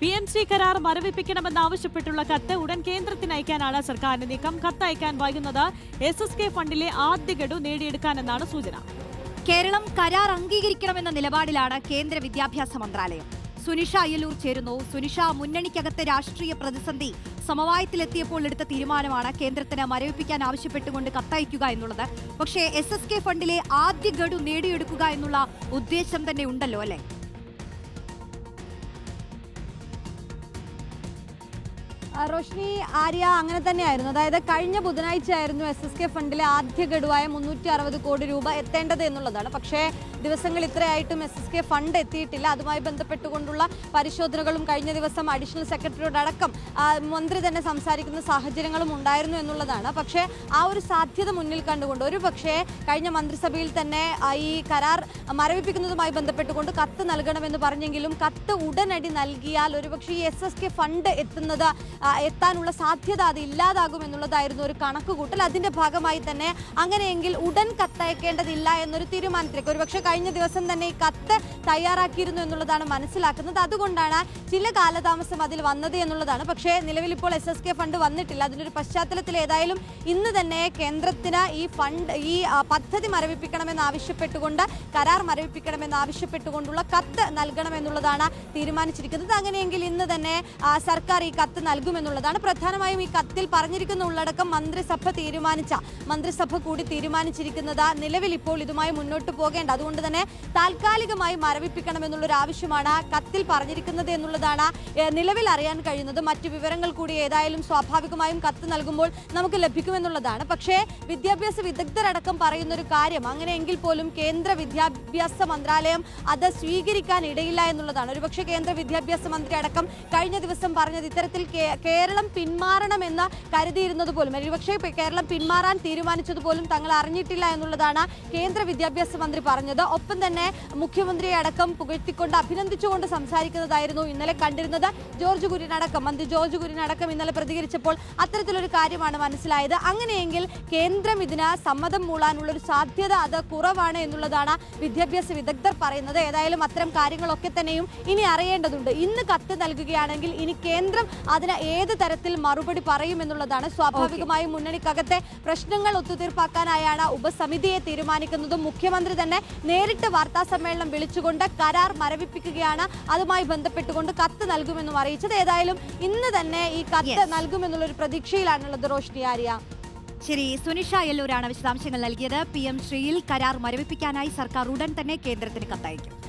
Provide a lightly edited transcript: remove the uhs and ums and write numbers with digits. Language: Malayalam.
PMC കരാർ മരവിപ്പിക്കണമെന്നാവശ്യപ്പെട്ടുള്ള കത്ത് ഉടൻ കേന്ദ്രത്തിന് അയക്കാനാണ് സർക്കാരിന്റെ നീക്കം. കത്ത് അയക്കാൻ വൈകുന്നത് SSK ഫണ്ടിലെ ആദ്യ ഗഡു നേടിയെടുക്കാനെന്നാണ് സൂചന. കേരളം കരാർ അംഗീകരിക്കണമെന്ന നിലപാടിലാണ് കേന്ദ്ര വിദ്യാഭ്യാസ മന്ത്രാലയം. സുനിഷ അയ്യലൂർ ചേരുന്നു. സുനിഷ, മുന്നണിക്കകത്തെ രാഷ്ട്രീയ പ്രതിസന്ധി സമവായത്തിലെത്തിയപ്പോൾ എടുത്ത തീരുമാനമാണ് കേന്ദ്രത്തിന് മരവിപ്പിക്കാൻ ആവശ്യപ്പെട്ടുകൊണ്ട് കത്തയക്കുക എന്നുള്ളത്. പക്ഷേ SSK ഫണ്ടിലെ ആദ്യ ഗഡു നേടിയെടുക്കുക എന്നുള്ള ഉദ്ദേശം തന്നെ ഉണ്ടല്ലോ അല്ലേ? റോഷ്നി, ആര്യ, അങ്ങനെ തന്നെയായിരുന്നു. അതായത് കഴിഞ്ഞ ബുധനാഴ്ചയായിരുന്നു SSK ഫണ്ടിലെ ആദ്യ ഗഡുവായ 360 കോടി രൂപ എത്തേണ്ടത് എന്നുള്ളതാണ്. പക്ഷേ ദിവസങ്ങൾ ഇത്രയായിട്ടും SSK ഫണ്ട് എത്തിയിട്ടില്ല. അതുമായി ബന്ധപ്പെട്ടുകൊണ്ടുള്ള പരിശോധനകളും കഴിഞ്ഞ ദിവസം അഡീഷണൽ സെക്രട്ടറിയോടക്കം മന്ത്രി തന്നെ സംസാരിക്കുന്ന സാഹചര്യങ്ങളും ഉണ്ടായിരുന്നു എന്നുള്ളതാണ്. പക്ഷേ ആ ഒരു സാധ്യത മുന്നിൽ കണ്ടുകൊണ്ട് ഒരു പക്ഷേ കഴിഞ്ഞ മന്ത്രിസഭയിൽ തന്നെ ഈ കരാർ മരവിപ്പിക്കുന്നതുമായി ബന്ധപ്പെട്ടുകൊണ്ട് കത്ത് നൽകണമെന്ന് പറഞ്ഞെങ്കിലും കത്ത് ഉടനടി നൽകിയാൽ ഒരുപക്ഷെ ഈ SSK ഫണ്ട് എത്താനുള്ള സാധ്യത അത് ഇല്ലാതാകും എന്നുള്ളതായിരുന്നു ഒരു കണക്കുകൂട്ടൽ. അതിന്റെ ഭാഗമായി തന്നെ അങ്ങനെയെങ്കിൽ ഉടൻ കത്തയക്കേണ്ടതില്ല എന്നൊരു തീരുമാനത്തിലേക്ക് ഒരുപക്ഷെ കഴിഞ്ഞ ദിവസം തന്നെ ഈ കത്ത് തയ്യാറാക്കിയിരുന്നു എന്നുള്ളതാണ് മനസ്സിലാക്കുന്നത്. അതുകൊണ്ടാണ് ചില കാലതാമസം അതിൽ വന്നത് എന്നുള്ളതാണ്. പക്ഷേ നിലവിൽ ഇപ്പോൾ SSK ഫണ്ട് വന്നിട്ടില്ല. അതിനൊരു പശ്ചാത്തലത്തിൽ ഏതായാലും ഇന്ന് തന്നെ കേന്ദ്രത്തിന് ഈ പദ്ധതി മരവിപ്പിക്കണമെന്ന് ആവശ്യപ്പെട്ടുകൊണ്ട് കരാർ മരവിപ്പിക്കണമെന്ന് ആവശ്യപ്പെട്ടുകൊണ്ടുള്ള കത്ത് നൽകണമെന്നുള്ളതാണ് തീരുമാനിച്ചിരിക്കുന്നത്. അങ്ങനെയെങ്കിൽ ഇന്ന് തന്നെ സർക്കാർ ഈ കത്ത് നൽകുമെന്നുള്ളതാണ്. പ്രധാനമായും ഈ കത്തിൽ പറഞ്ഞിരിക്കുന്ന ഉള്ളടക്കം മന്ത്രിസഭ കൂടി തീരുമാനിച്ചിരിക്കുന്നത് നിലവിൽ ഇപ്പോൾ ഇതുമായി മുന്നോട്ട് പോകേണ്ട, അതുകൊണ്ട് തന്നെ താൽക്കാലികമായി മരവിപ്പിക്കണമെന്നുള്ളൊരു ആവശ്യമാണ് കത്തിൽ പറഞ്ഞിരിക്കുന്നത് എന്നുള്ളതാണ് നിലവിൽ അറിയാൻ കഴിയുന്നത്. മറ്റു വിവരങ്ങൾ കൂടി ഏതായാലും സ്വാഭാവികമായും കത്ത് നൽകുമ്പോൾ നമുക്ക് ലഭിക്കുമെന്നുള്ളതാണ്. പക്ഷേ വിദ്യാഭ്യാസ വിദഗ്ധരടക്കം പറയുന്നൊരു കാര്യം അങ്ങനെയെങ്കിൽ പോലും കേന്ദ്ര വിദ്യാഭ്യാസ മന്ത്രാലയം അത് സ്വീകരിക്കാൻ ഇടയില്ല എന്നുള്ളതാണ്. ഒരുപക്ഷെ കേന്ദ്ര വിദ്യാഭ്യാസ മന്ത്രി അടക്കം കഴിഞ്ഞ ദിവസം പറഞ്ഞത് ഇത്തരത്തിൽ കേരളം പിന്മാറണമെന്ന് കരുതിയിരുന്നത് പോലും, ഒരുപക്ഷെ കേരളം പിന്മാറാൻ തീരുമാനിച്ചതുപോലും തങ്ങൾ അറിഞ്ഞിട്ടില്ല എന്നുള്ളതാണ് കേന്ദ്ര വിദ്യാഭ്യാസ മന്ത്രി പറഞ്ഞത്. ഒപ്പം തന്നെ മുഖ്യമന്ത്രിയെ അടക്കം പുകഴ്ത്തിക്കൊണ്ട് അഭിനന്ദിച്ചുകൊണ്ട് സംസാരിക്കുന്നതായിരുന്നു ഇന്നലെ കണ്ടിരുന്നത്. മന്ത്രി ജോർജ് കുര്യനടക്കം ഇന്നലെ പ്രതികരിച്ചപ്പോൾ അത്തരത്തിലൊരു കാര്യമാണ് മനസ്സിലായത്. അങ്ങനെയെങ്കിൽ കേന്ദ്രം ഇതിന് സമ്മതം മൂളാനുള്ളൊരു സാധ്യത അത് കുറവാണ് എന്നുള്ളതാണ് വിദ്യാഭ്യാസ വിദഗ്ധർ പറയുന്നത്. ഏതായാലും അത്തരം കാര്യങ്ങളൊക്കെ തന്നെയും ഇനി അറിയേണ്ടതുണ്ട്. ഇന്ന് കത്ത് നൽകുകയാണെങ്കിൽ ഇനി കേന്ദ്രം അതിന് ഏത് തരത്തിൽ മറുപടി പറയും എന്നുള്ളതാണ്. സ്വാഭാവികമായും മുന്നണിക്കകത്തെ പ്രശ്നങ്ങൾ ഒത്തുതീർപ്പാക്കാനായാണ് ഉപസമിതിയെ തീരുമാനിക്കുന്നതും. മുഖ്യമന്ത്രി തന്നെ നേരിട്ട് വാർത്താ സമ്മേളനം വിളിച്ചുകൊണ്ട് കരാർ മരവിപ്പിക്കുകയാണ്, അതുമായി ബന്ധപ്പെട്ടുകൊണ്ട് കത്ത് നൽകുമെന്നും അറിയിച്ചത്. ഏതായാലും ഇന്ന് തന്നെ ഈ കത്ത് നൽകുമെന്നുള്ളൊരു പ്രതീക്ഷയിലാണുള്ളത്. റോഷ്നി, ആര്യ. ശരി, സുനിഷ അയ്യലൂരാണ് വിശദാംശങ്ങൾ നൽകിയത്. PM ശ്രീയിൽ കരാർ മരവിപ്പിക്കാനായി സർക്കാർ ഉടൻ തന്നെ കേന്ദ്രത്തിന് കത്തയക്കും.